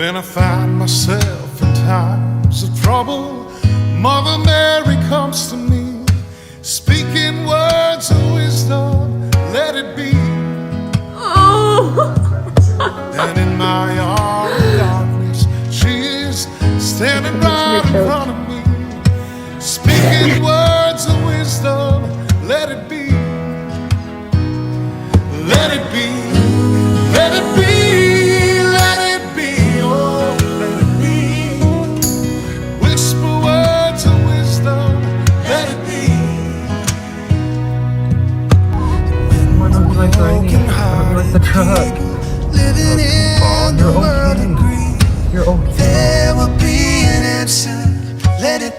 When I find myself in times of trouble, Mother Mary comes to me, speaking words of wisdom, let it be. Oh. And in my hour of darkness, she is standing right in front of me, speaking words of wisdom, let it be. Let it be, let it be, let it be, oh, let it be. Whisper words of wisdom, let it be. When the broken hearted king living in the world agree, You're okay. there will be an answer, let it